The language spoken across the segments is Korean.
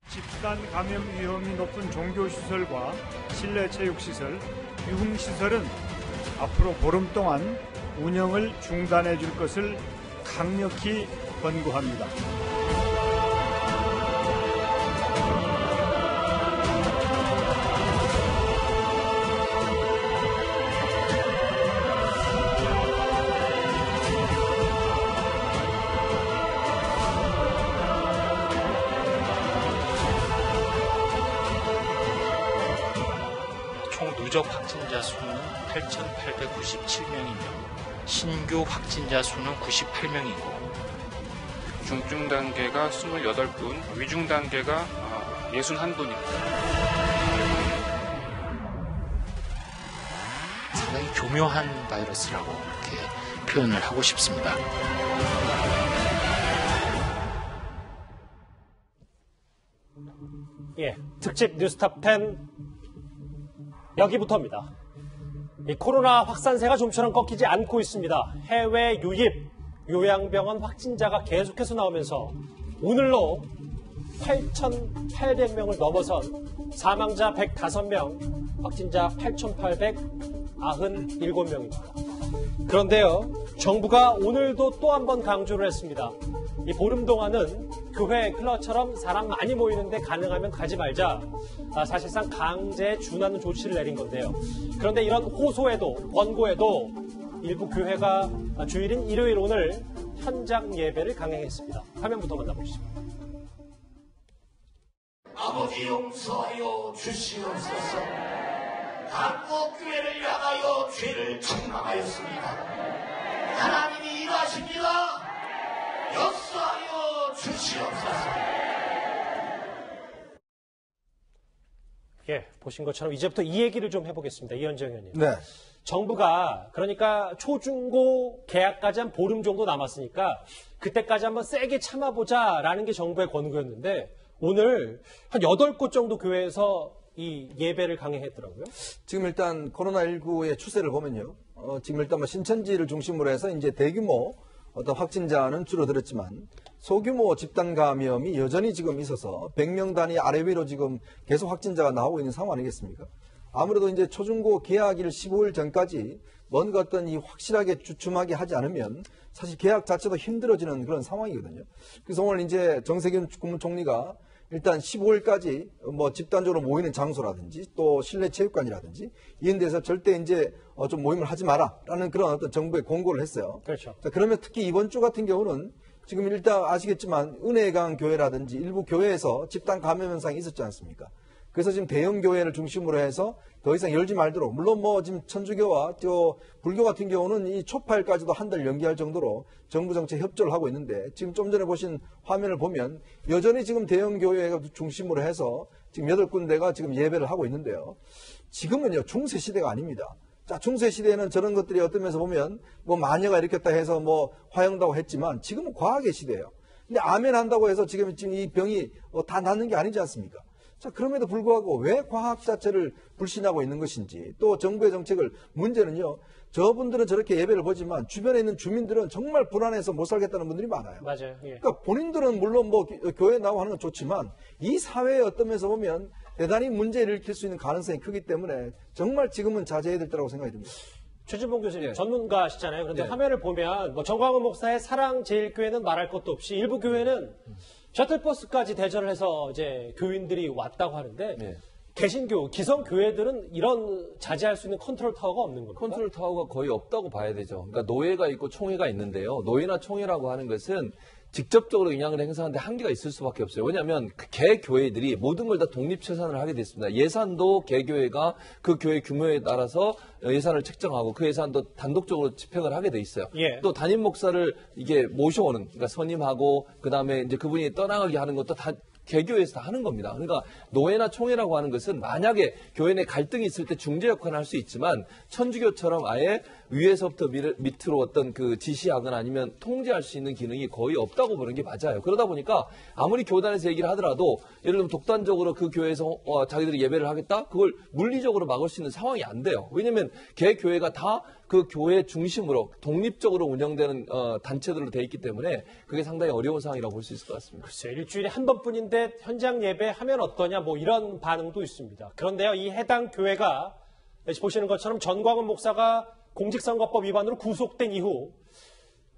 집단 감염 위험이 높은 종교시설과 실내체육시설, 유흥시설은 앞으로 보름 동안 운영을 중단해 줄 것을 강력히 권고합니다. 총 누적 확진자 수는 8,897명이며 신규 확진자 수는 98명이고 중증 단계가 28분, 위중 단계가 61분입니다. 상당히 교묘한 바이러스라고 이렇게 표현을 하고 싶습니다. 예, 특집 뉴스탑 10 여기부터입니다. 이 코로나 확산세가 좀처럼 꺾이지 않고 있습니다. 해외 유입, 요양병원 확진자가 계속해서 나오면서 오늘로 8,800명을 넘어선 사망자 105명, 확진자 8,897명입니다. 그런데요, 정부가 오늘도 또 한 번 강조를 했습니다. 이 보름 동안은 교회, 클럽처럼 사람 많이 모이는데 가능하면 가지 말자. 사실상 강제에 준하는 조치를 내린 건데요. 그런데 이런 호소에도, 권고에도 일부 교회가 주일인 일요일 오늘 현장 예배를 강행했습니다. 화면부터 만나보시죠. 아버지 용서하여 주시옵소서. 한국교회를 향하여 죄를 책망하였습니다. 하나님이 일하십니다. 역사하여 주시옵소서. 예, 보신 것처럼 이제부터 이 얘기를 좀 해보겠습니다. 이현정 의원님. 네. 정부가 그러니까 초중고 개학까지 한 보름 정도 남았으니까 그때까지 한번 세게 참아보자라는 게 정부의 권고였는데 오늘 한 8곳 정도 교회에서 이 예배를 강행했더라고요. 지금 일단 코로나19의 추세를 보면요. 지금 일단 뭐 신천지를 중심으로 해서 이제 대규모 어떤 확진자는 줄어들었지만 소규모 집단 감염이 여전히 지금 있어서 100명 단위 아래 위로 지금 계속 확진자가 나오고 있는 상황 아니겠습니까? 아무래도 이제 초중고 개학일 15일 전까지 뭔가 어떤 이 확실하게 주춤하게 하지 않으면 사실 개학 자체도 힘들어지는 그런 상황이거든요. 그래서 오늘 이제 정세균 국무총리가 일단 15일까지 뭐 집단적으로 모이는 장소라든지 또 실내 체육관이라든지 이런 데서 절대 이제 좀 모임을 하지 마라라는 그런 어떤 정부의 공고를 했어요. 그렇죠. 자, 그러면 특히 이번 주 같은 경우는 지금 일단 아시겠지만 은혜강 교회라든지 일부 교회에서 집단 감염 현상이 있었지 않습니까? 그래서 지금 대형 교회를 중심으로 해서 더 이상 열지 말도록, 물론 뭐 지금 천주교와 또 불교 같은 경우는 이 초파일까지도 한 달 연기할 정도로 정부 정책 협조를 하고 있는데 지금 좀 전에 보신 화면을 보면 여전히 지금 대형 교회가 중심으로 해서 지금 8군데가 지금 예배를 하고 있는데요. 지금은요, 중세 시대가 아닙니다. 자, 중세 시대에는 저런 것들이 어떤 면에서 보면 뭐 마녀가 일으켰다 해서 뭐 화형다고 했지만 지금은 과학의 시대예요. 근데 아멘 한다고 해서 지금 이 병이 다 낫는 게 아니지 않습니까? 자, 그럼에도 불구하고 왜 과학 자체를 불신하고 있는 것인지, 또 정부의 정책을, 문제는요, 저분들은 저렇게 예배를 보지만 주변에 있는 주민들은 정말 불안해서 못 살겠다는 분들이 많아요. 맞아요. 예. 그러니까 본인들은 물론 뭐 교회 나오고 하는 건 좋지만 이 사회에 어떤 면에서 보면 대단히 문제를 일으킬 수 있는 가능성이 크기 때문에 정말 지금은 자제해야 될 때라고 생각이 듭니다. 최진봉 교수님, 네. 전문가시잖아요. 그런데 네. 화면을 보면 뭐 정광훈 목사의 사랑제일교회는 말할 것도 없이 일부 교회는 셔틀버스까지 대절을 해서 이제 교인들이 왔다고 하는데 네. 개신교, 기성교회들은 이런 자제할 수 있는 컨트롤 타워가 없는 겁니까? 컨트롤 타워가 거의 없다고 봐야 되죠. 그러니까 노예가 있고 총회가 있는데요. 노예나 총회라고 하는 것은 직접적으로 영향을 행사하는데 한계가 있을 수밖에 없어요. 왜냐하면 그 개교회들이 모든 걸 다 독립채산을 하게 됐습니다. 예산도 개교회가 그 교회 규모에 따라서 예산을 책정하고 그 예산도 단독적으로 집행을 하게 돼 있어요. 예. 또 담임 목사를 이게 모셔오는, 그러니까 선임하고 그다음에 이제 그분이 떠나가게 하는 것도 다 개교에서 다 하는 겁니다. 그러니까 노예나 총회라고 하는 것은 만약에 교회 내 갈등이 있을 때 중재 역할을 할 수 있지만 천주교처럼 아예 위에서부터 밑으로 어떤 그 지시하거나 아니면 통제할 수 있는 기능이 거의 없다고 보는 게 맞아요. 그러다 보니까 아무리 교단에서 얘기를 하더라도 예를 들면 독단적으로 그 교회에서 자기들이 예배를 하겠다? 그걸 물리적으로 막을 수 있는 상황이 안 돼요. 왜냐하면 개 교회가 다 그 교회 중심으로 독립적으로 운영되는 단체들로 돼 있기 때문에 그게 상당히 어려운 상황이라고 볼 수 있을 것 같습니다. 글쎄요, 일주일에 한 번뿐인데 현장 예배하면 어떠냐 뭐 이런 반응도 있습니다. 그런데요, 이 해당 교회가 보시는 것처럼 전광훈 목사가 공직선거법 위반으로 구속된 이후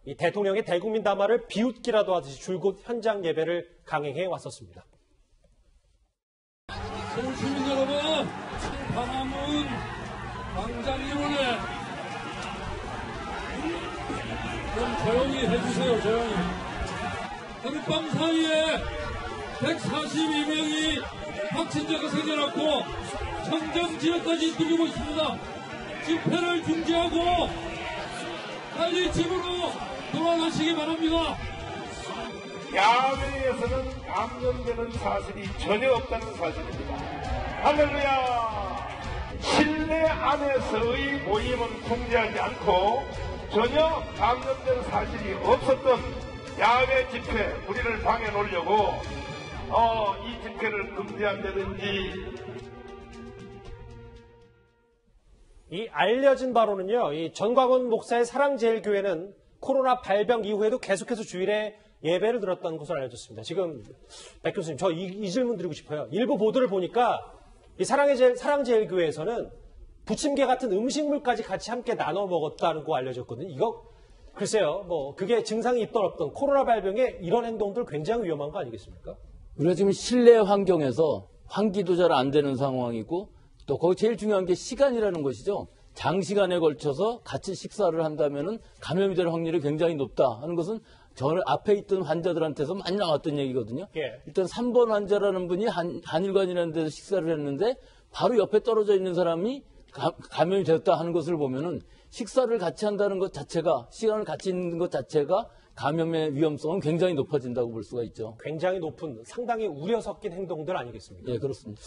이 대통령의 대국민 담화를 비웃기라도 하듯이 줄곧 현장 예배를 강행해 왔었습니다. 시민 여러분, 광화문 광장이론에 좀 조용히 해주세요. 조용히. 하룻밤 사이에 142명이 확진자가 생겨났고 청정 지역까지 뚫리고 있습니다. 집회를 중지하고 빨리 집으로 돌아가시기 바랍니다. 야외에서는 감염되는 사실이 전혀 없다는 사실입니다. 할렐루야! 실내 안에서의 모임은 통제하지 않고 전혀 감염되는 사실이 없었던 야외 집회 우리를 방해 놓으려고 이 집회를 금지한다든지. 이 알려진 바로는요, 이 전광훈 목사의 사랑제일교회는 코로나 발병 이후에도 계속해서 주일에 예배를 드렸다는 것으로 알려졌습니다. 지금 백 교수님, 저 이 질문 드리고 싶어요. 일부 보도를 보니까 이 사랑제일교회에서는 부침개 같은 음식물까지 같이 함께 나눠 먹었다는 거 알려졌거든요. 이거 글쎄요, 뭐 그게 증상이 있던 없던 코로나 발병에 이런 행동들 굉장히 위험한 거 아니겠습니까? 우리가 지금 실내 환경에서 환기도 잘 안 되는 상황이고 또 거기 제일 중요한 게 시간이라는 것이죠. 장시간에 걸쳐서 같이 식사를 한다면은 감염이 될 확률이 굉장히 높다 하는 것은 저 앞에 있던 환자들한테서 많이 나왔던 얘기거든요. 예. 일단 3번 환자라는 분이 한일관이라는 데서 식사를 했는데 바로 옆에 떨어져 있는 사람이 감염이 되었다 하는 것을 보면은 식사를 같이 한다는 것 자체가, 시간을 같이 있는 것 자체가 감염의 위험성은 굉장히 높아진다고 볼 수가 있죠. 굉장히 높은, 상당히 우려 섞인 행동들 아니겠습니까? 예, 그렇습니다.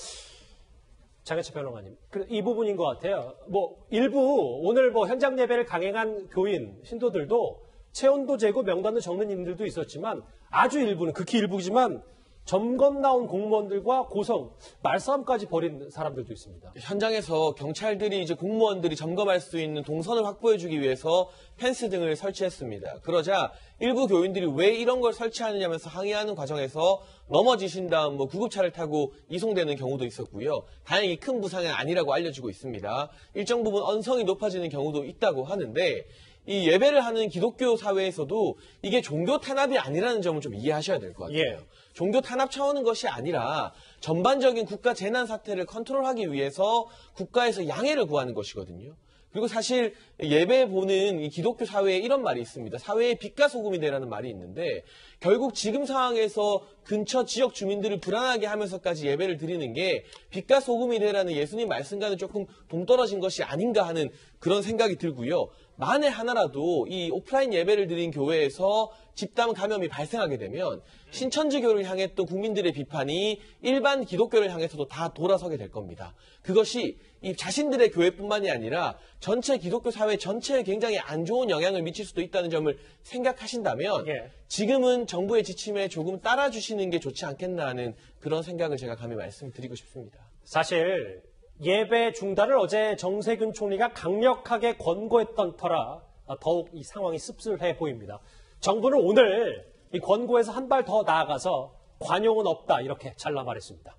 장혜철 변호사님, 이 부분인 것 같아요. 뭐 일부 오늘 뭐 현장 예배를 강행한 교인, 신도들도 체온도 재고 명단도 적는 인들도 있었지만 아주 일부는, 극히 일부지만 점검 나온 공무원들과 고성, 말싸움까지 벌인 사람들도 있습니다. 현장에서 경찰들이 이제 공무원들이 점검할 수 있는 동선을 확보해주기 위해서 펜스 등을 설치했습니다. 그러자 일부 교인들이 왜 이런 걸 설치하느냐면서 항의하는 과정에서 넘어지신 다음 구급차를 타고 이송되는 경우도 있었고요. 다행히 큰 부상은 아니라고 알려지고 있습니다. 일정 부분 언성이 높아지는 경우도 있다고 하는데 이 예배를 하는 기독교 사회에서도 이게 종교 탄압이 아니라는 점을 좀 이해하셔야 될 것 같아요. 예. 종교 탄압 차원인 것이 아니라 전반적인 국가 재난 사태를 컨트롤하기 위해서 국가에서 양해를 구하는 것이거든요. 그리고 사실 예배 보는 이 기독교 사회에 이런 말이 있습니다. 사회의 빛과 소금이 되라는 말이 있는데 결국 지금 상황에서 근처 지역 주민들을 불안하게 하면서까지 예배를 드리는 게 빛과 소금이 되라는 예수님 말씀과는 조금 동떨어진 것이 아닌가 하는 그런 생각이 들고요. 만에 하나라도 이 오프라인 예배를 드린 교회에서 집단 감염이 발생하게 되면 신천지교를 향했던 국민들의 비판이 일반 기독교를 향해서도 다 돌아서게 될 겁니다. 그것이 이 자신들의 교회뿐만이 아니라 전체 기독교 사회 전체에 굉장히 안 좋은 영향을 미칠 수도 있다는 점을 생각하신다면 지금은 정부의 지침에 조금 따라주시는 게 좋지 않겠나 하는 그런 생각을 제가 감히 말씀드리고 싶습니다. 사실 예배 중단을 어제 정세균 총리가 강력하게 권고했던 터라 더욱 이 상황이 씁쓸해 보입니다. 정부는 오늘 이 권고에서 한 발 더 나아가서 관용은 없다 이렇게 잘라 말했습니다.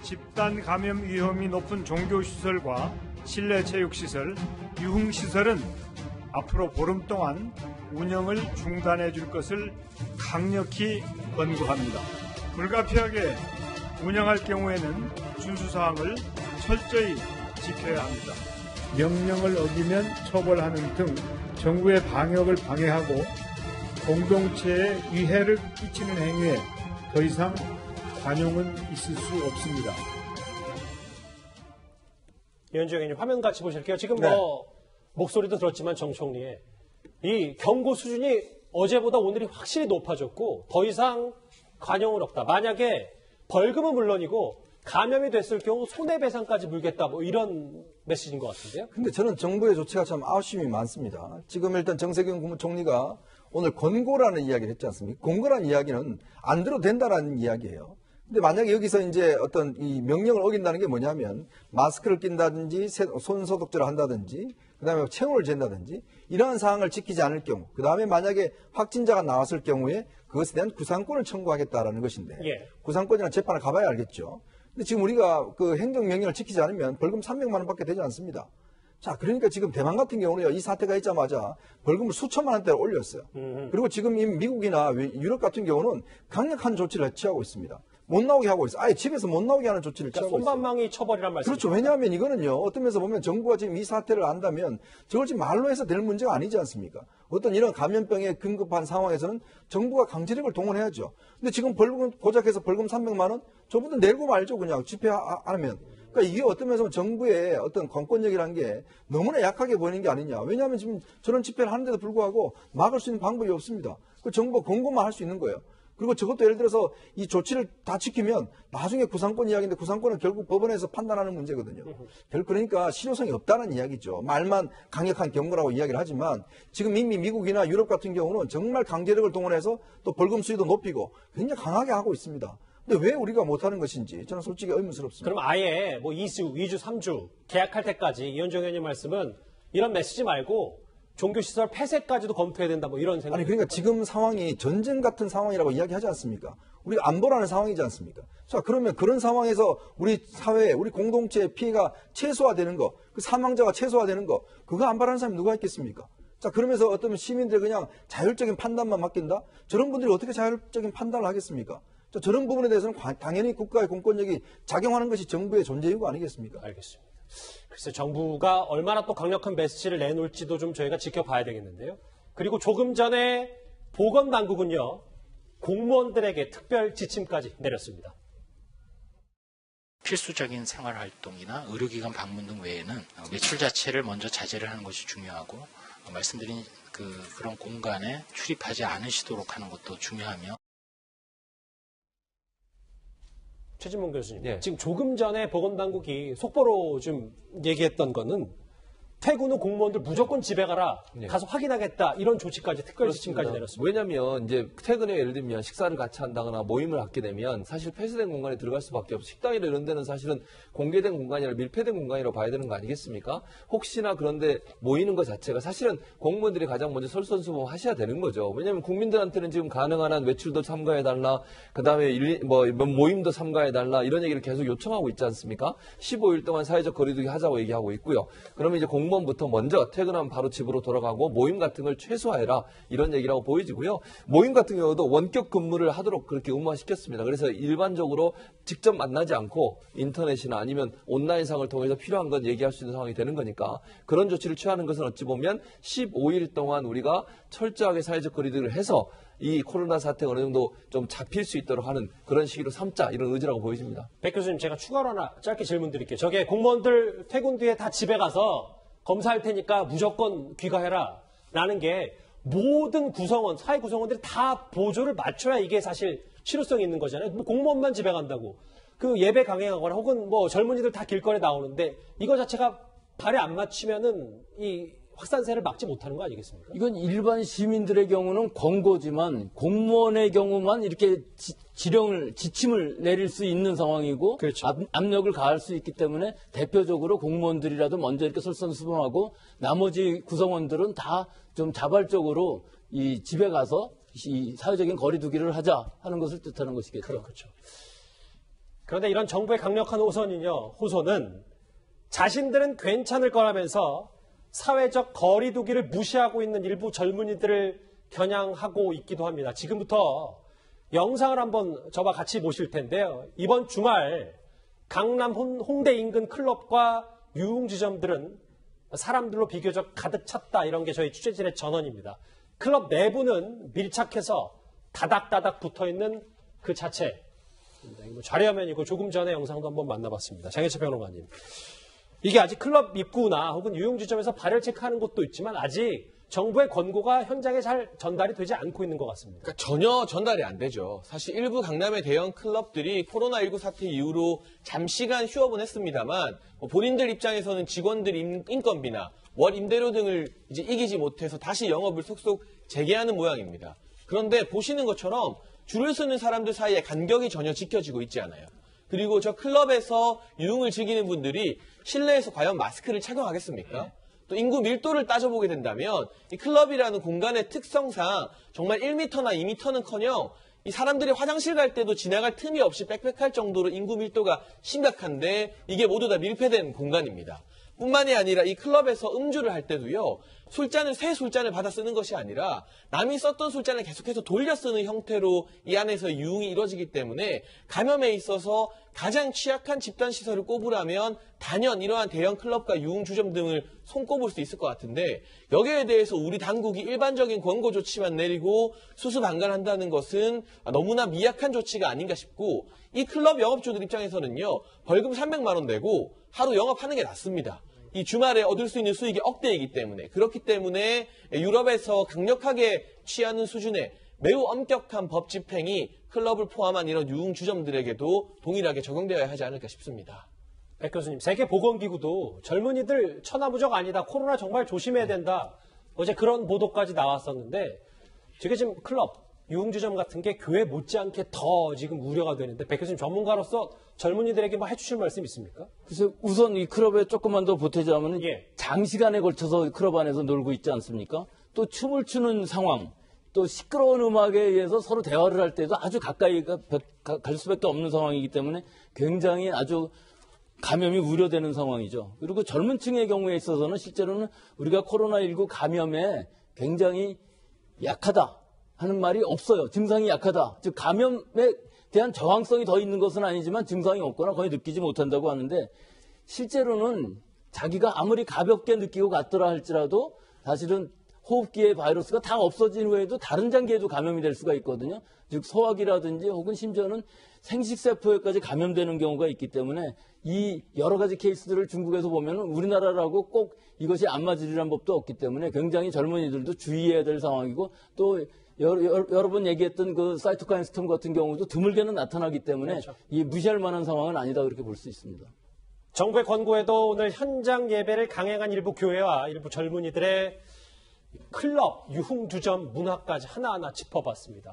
집단 감염 위험이 높은 종교시설과 실내 체육시설, 유흥시설은 앞으로 보름 동안 운영을 중단해 줄 것을 강력히 권고합니다. 불가피하게 운영할 경우에는 준수사항을 철저히 지켜야 합니다. 명령을 어기면 처벌하는 등 정부의 방역을 방해하고 공동체에 위해를 끼치는 행위에 더 이상 관용은 있을 수 없습니다. 이현주 의원님 화면 같이 보실게요. 지금 목소리도 들었지만 정 총리의 이 경고 수준이 어제보다 오늘이 확실히 높아졌고 더 이상 관용은 없다. 만약에 벌금은 물론이고 감염이 됐을 경우 손해배상까지 물겠다 뭐 이런 메시지인 것 같은데요. 근데 저는 정부의 조치가 참 아쉬움이 많습니다. 지금 일단 정세균 국무총리가 오늘 권고라는 이야기를 했지 않습니까? 권고라는 이야기는 안 들어도 된다라는 이야기예요. 근데 만약에 여기서 이제 어떤 이 명령을 어긴다는 게 뭐냐면 마스크를 낀다든지 손 소독제를 한다든지 그다음에 체온을 잰다든지 이러한 사항을 지키지 않을 경우 그다음에 만약에 확진자가 나왔을 경우에 그것에 대한 구상권을 청구하겠다라는 것인데 예. 구상권이나 재판을 가봐야 알겠죠. 근데 지금 우리가 그 행정명령을 지키지 않으면 벌금 300만 원밖에 되지 않습니다. 자, 그러니까 지금 대만 같은 경우는 이 사태가 있자마자 벌금을 수천만 원대로 올렸어요. 그리고 지금 이 미국이나 유럽 같은 경우는 강력한 조치를 취하고 있습니다. 못 나오게 하고 있어요. 아예 집에서 못 나오게 하는 조치를 취하고 있어요. 손방망이 처벌이란 말씀이죠. 그렇죠. 왜냐하면 이거는요. 어떤 면에서 보면 정부가 지금 이 사태를 안다면 저걸 지금 말로 해서 될 문제가 아니지 않습니까? 어떤 이런 감염병에 긴급한 상황에서는 정부가 강제력을 동원해야죠. 근데 지금 벌금 고작해서 벌금 300만 원? 저분들 내고 말죠. 그냥 집회 안 하면. 그러니까 이게 어떤 면에서 정부의 어떤 권권력이라는 게 너무나 약하게 보이는 게 아니냐. 왜냐하면 지금 저런 집회를 하는데도 불구하고 막을 수 있는 방법이 없습니다. 그 정부가 권고만 할 수 있는 거예요. 그리고 저것도 예를 들어서 이 조치를 다 지키면 나중에 구상권 이야기인데 구상권은 결국 법원에서 판단하는 문제거든요. 그러니까 실효성이 없다는 이야기죠. 말만 강력한 경고라고 이야기를 하지만 지금 이미 미국이나 유럽 같은 경우는 정말 강제력을 동원해서 또 벌금 수위도 높이고 굉장히 강하게 하고 있습니다. 근데 왜 우리가 못하는 것인지 저는 솔직히 의문스럽습니다. 그럼 아예 뭐 2주, 3주 계약할 때까지 이현정 의원님 말씀은 이런 메시지 말고 종교시설 폐쇄까지도 검토해야 된다 뭐 이런 생각. 아니 그러니까 지금 상황이 전쟁 같은 상황이라고 이야기하지 않습니까? 우리가 안보라는 상황이지 않습니까? 자 그러면 그런 상황에서 우리 사회, 우리 공동체의 피해가 최소화되는 거, 그 사망자가 최소화되는 거 그거 안 바라는 사람이 누가 있겠습니까? 자 그러면서 어떤 시민들 그냥 자율적인 판단만 맡긴다? 저런 분들이 어떻게 자율적인 판단을 하겠습니까? 자, 저런 부분에 대해서는 당연히 국가의 공권력이 작용하는 것이 정부의 존재 이유가 아니겠습니까? 알겠습니다. 글쎄 정부가 얼마나 또 강력한 메시지를 내놓을지도 좀 저희가 지켜봐야 되겠는데요. 그리고 조금 전에 보건당국은요. 공무원들에게 특별 지침까지 내렸습니다. 필수적인 생활활동이나 의료기관 방문 등 외에는 외출 자체를 먼저 자제를 하는 것이 중요하고 말씀드린 그런 공간에 출입하지 않으시도록 하는 것도 중요하며 최진봉 교수님, 네. 지금 조금 전에 보건당국이 속보로 좀 얘기했던 거는 퇴근 후 공무원들 무조건 집에 가라, 네. 가서 확인하겠다 이런 조치까지 특별 지침까지 내렸습니다. 왜냐하면 이제 퇴근에 예를 들면 식사를 같이 한다거나 모임을 갖게 되면 사실 폐쇄된 공간에 들어갈 수밖에 없어요. 식당이나 이런 데는 사실은 공개된 공간이 아니라 밀폐된 공간이라고 봐야 되는 거 아니겠습니까? 혹시나 그런데 모이는 것 자체가 사실은 공무원들이 가장 먼저 솔선수범하셔야 되는 거죠. 왜냐하면 국민들한테는 지금 가능한 한 외출도 참가해달라, 그다음에 모임도 참가해달라 이런 얘기를 계속 요청하고 있지 않습니까? 15일 동안 사회적 거리두기 하자고 얘기하고 있고요. 그러면 이제 공무원부터 먼저 퇴근하면 바로 집으로 돌아가고 모임 같은 걸 최소화해라 이런 얘기라고 보여지고요. 모임 같은 경우도 원격 근무를 하도록 그렇게 의무화시켰습니다. 그래서 일반적으로 직접 만나지 않고 인터넷이나 아니면 온라인상을 통해서 필요한 건 얘기할 수 있는 상황이 되는 거니까 그런 조치를 취하는 것은 어찌 보면 15일 동안 우리가 철저하게 사회적 거리두기를 해서 이 코로나 사태가 어느 정도 좀 잡힐 수 있도록 하는 그런 시기로 삼자 이런 의지라고 보여집니다. 백 교수님 제가 추가로 하나 짧게 질문 드릴게요. 저게 공무원들 퇴근 뒤에 다 집에 가서 검사할 테니까 무조건 귀가해라 라는 게 모든 구성원, 사회 구성원들이 다 보조를 맞춰야 이게 사실 실효성이 있는 거잖아요. 뭐 공무원만 집에 간다고. 그 예배 강행하거나 혹은 뭐 젊은이들 다 길거리에 나오는데 이거 자체가 발에 안 맞추면은 이 확산세를 막지 못하는 거 아니겠습니까? 이건 일반 시민들의 경우는 권고지만 공무원의 경우만 이렇게 지침을 내릴 수 있는 상황이고 그렇죠. 압력을 가할 수 있기 때문에 대표적으로 공무원들이라도 먼저 이렇게 솔선수범하고 나머지 구성원들은 다 좀 자발적으로 이 집에 가서 이 사회적인 거리두기를 하자 하는 것을 뜻하는 것이겠죠. 그렇죠. 그런데 이런 정부의 강력한 호소는 자신들은 괜찮을 거라면서 사회적 거리두기를 무시하고 있는 일부 젊은이들을 겨냥하고 있기도 합니다. 지금부터 영상을 한번 저와 같이 보실 텐데요. 이번 주말 강남 홍대 인근 클럽과 유흥지점들은 사람들로 비교적 가득 찼다. 이런 게 저희 취재진의 전언입니다. 클럽 내부는 밀착해서 다닥다닥 붙어있는 그 자체. 자료화면이고 조금 전에 영상도 한번 만나봤습니다. 장혜철 평론가님. 이게 아직 클럽 입구나 혹은 유흥주점에서 발열 체크하는 곳도 있지만 아직 정부의 권고가 현장에 잘 전달이 되지 않고 있는 것 같습니다. 그러니까 전혀 전달이 안 되죠. 사실 일부 강남의 대형 클럽들이 코로나19 사태 이후로 잠시간 휴업은 했습니다만 본인들 입장에서는 직원들 인건비나 월 임대료 등을 이제 이기지 못해서 다시 영업을 속속 재개하는 모양입니다. 그런데 보시는 것처럼 줄을 서는 사람들 사이에 간격이 전혀 지켜지고 있지 않아요. 그리고 저 클럽에서 유흥을 즐기는 분들이 실내에서 과연 마스크를 착용하겠습니까? 또 인구 밀도를 따져보게 된다면 이 클럽이라는 공간의 특성상 정말 1m나 2m는커녕 이 사람들이 화장실 갈 때도 지나갈 틈이 없이 빽빽할 정도로 인구 밀도가 심각한데 이게 모두 다 밀폐된 공간입니다. 뿐만이 아니라 이 클럽에서 음주를 할 때도요. 새 술잔을 받아 쓰는 것이 아니라 남이 썼던 술잔을 계속해서 돌려 쓰는 형태로 이 안에서 유흥이 이루어지기 때문에 감염에 있어서 가장 취약한 집단시설을 꼽으라면 단연 이러한 대형 클럽과 유흥주점 등을 손꼽을 수 있을 것 같은데 여기에 대해서 우리 당국이 일반적인 권고 조치만 내리고 수수방관한다는 것은 너무나 미약한 조치가 아닌가 싶고 이 클럽 영업주들 입장에서는요. 벌금 300만 원 내고 하루 영업하는 게 낫습니다. 이 주말에 얻을 수 있는 수익이 억대이기 때문에 그렇기 때문에 유럽에서 강력하게 취하는 수준의 매우 엄격한 법 집행이 클럽을 포함한 이런 유흥주점들에게도 동일하게 적용되어야 하지 않을까 싶습니다. 백 교수님, 세계보건기구도 젊은이들 천하무적 아니다. 코로나 정말 조심해야 된다. 어제 그런 보도까지 나왔었는데 지금 클럽, 유흥주점 같은 게 교회 못지않게 더 지금 우려가 되는데 백 교수님 전문가로서 젊은이들에게 뭐 해주실 말씀 있습니까? 그래서 우선 이 클럽에 조금만 더 보태자면 예. 장시간에 걸쳐서 클럽 안에서 놀고 있지 않습니까? 또 춤을 추는 상황, 또 시끄러운 음악에 의해서 서로 대화를 할 때도 아주 가까이 갈 수밖에 없는 상황이기 때문에 굉장히 아주 감염이 우려되는 상황이죠. 그리고 젊은 층의 경우에 있어서는 실제로는 우리가 코로나19 감염에 굉장히 약하다 하는 말이 없어요. 증상이 약하다. 즉 감염에 대한 저항성이 더 있는 것은 아니지만 증상이 없거나 거의 느끼지 못한다고 하는데 실제로는 자기가 아무리 가볍게 느끼고 갔더라 할지라도 사실은 호흡기의 바이러스가 다 없어진 후에도 다른 장기에도 감염이 될 수가 있거든요. 즉 소화기라든지 혹은 심지어는 생식세포에까지 감염되는 경우가 있기 때문에 이 여러 가지 케이스들을 중국에서 보면 우리나라라고 꼭 이것이 안 맞으리란 법도 없기 때문에 굉장히 젊은이들도 주의해야 될 상황이고 또 여러 번 얘기했던 그 사이토카인 스톰 같은 경우도 드물게는 나타나기 때문에 그렇죠. 이 무시할 만한 상황은 아니다 그렇게 볼 수 있습니다. 정부의 권고에도 오늘 현장 예배를 강행한 일부 교회와 일부 젊은이들의 클럽, 유흥주점 문화까지 하나하나 짚어봤습니다.